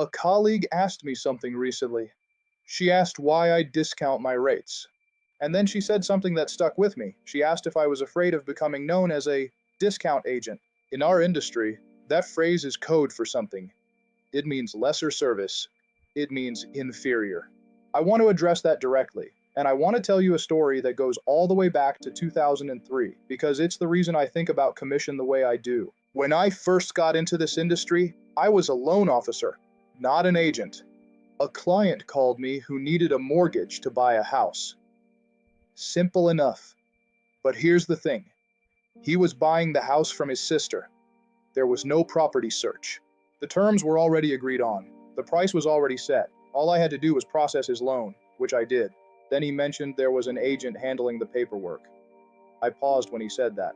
A colleague asked me something recently. She asked why I discount my rates. And then she said something that stuck with me. She asked if I was afraid of becoming known as a discount agent. In our industry, that phrase is code for something. It means lesser service. It means inferior. I want to address that directly, and I want to tell you a story that goes all the way back to 2003, because it's the reason I think about commission the way I do. When I first got into this industry, I was a loan officer, not an agent. A client called me who needed a mortgage to buy a house. Simple enough. But here's the thing. He was buying the house from his sister. There was no property search. The terms were already agreed on. The price was already set. All I had to do was process his loan, which I did. Then he mentioned there was an agent handling the paperwork. I paused when he said that.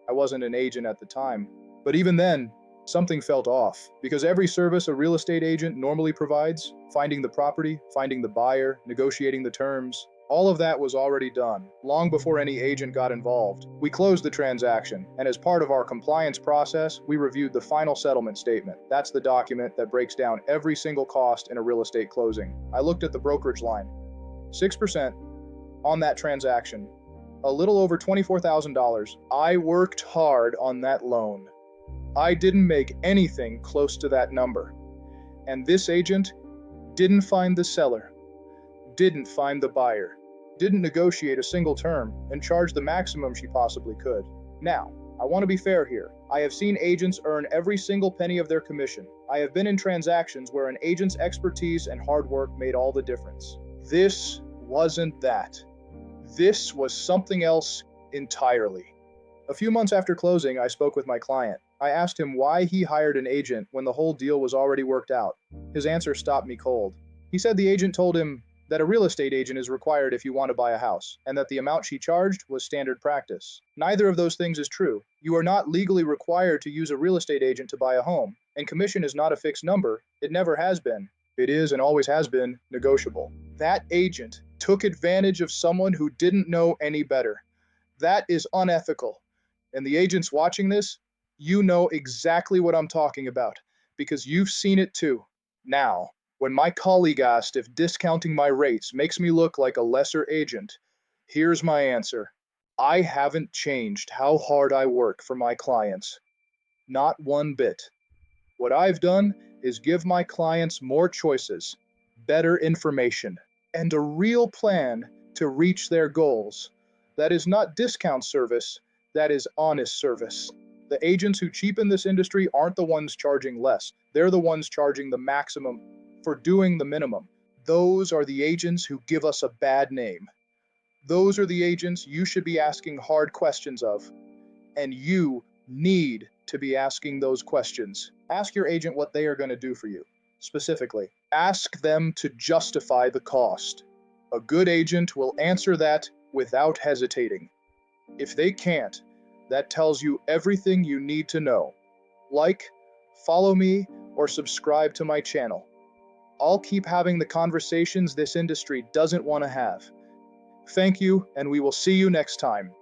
I wasn't an agent at the time. But even then, something felt off, because every service a real estate agent normally provides, finding the property, finding the buyer, negotiating the terms, all of that was already done, long before any agent got involved. We closed the transaction, and as part of our compliance process, we reviewed the final settlement statement. That's the document that breaks down every single cost in a real estate closing. I looked at the brokerage line. 6% on that transaction. A little over $24,000. I worked hard on that loan. I didn't make anything close to that number. And this agent didn't find the seller, didn't find the buyer, didn't negotiate a single term, and charged the maximum she possibly could. Now, I want to be fair here. I have seen agents earn every single penny of their commission. I have been in transactions where an agent's expertise and hard work made all the difference. This wasn't that. This was something else entirely. A few months after closing, I spoke with my client. I asked him why he hired an agent when the whole deal was already worked out. His answer stopped me cold. He said the agent told him that a real estate agent is required if you want to buy a house, and that the amount she charged was standard practice. Neither of those things is true. You are not legally required to use a real estate agent to buy a home, and commission is not a fixed number. It never has been. It is and always has been negotiable. That agent took advantage of someone who didn't know any better. That is unethical. And the agents watching this, you know exactly what I'm talking about, because you've seen it too. Now, when my colleague asked if discounting my rates makes me look like a lesser agent, here's my answer. I haven't changed how hard I work for my clients. Not one bit. What I've done is give my clients more choices, better information, and a real plan to reach their goals. That is not discount service, that is honest service. The agents who cheapen this industry aren't the ones charging less. They're the ones charging the maximum for doing the minimum. Those are the agents who give us a bad name. Those are the agents you should be asking hard questions of. And you need to be asking those questions. Ask your agent what they are going to do for you. Specifically, ask them to justify the cost. A good agent will answer that without hesitating. If they can't, that tells you everything you need to know. Like, follow me, or subscribe to my channel. I'll keep having the conversations this industry doesn't want to have. Thank you, and we will see you next time.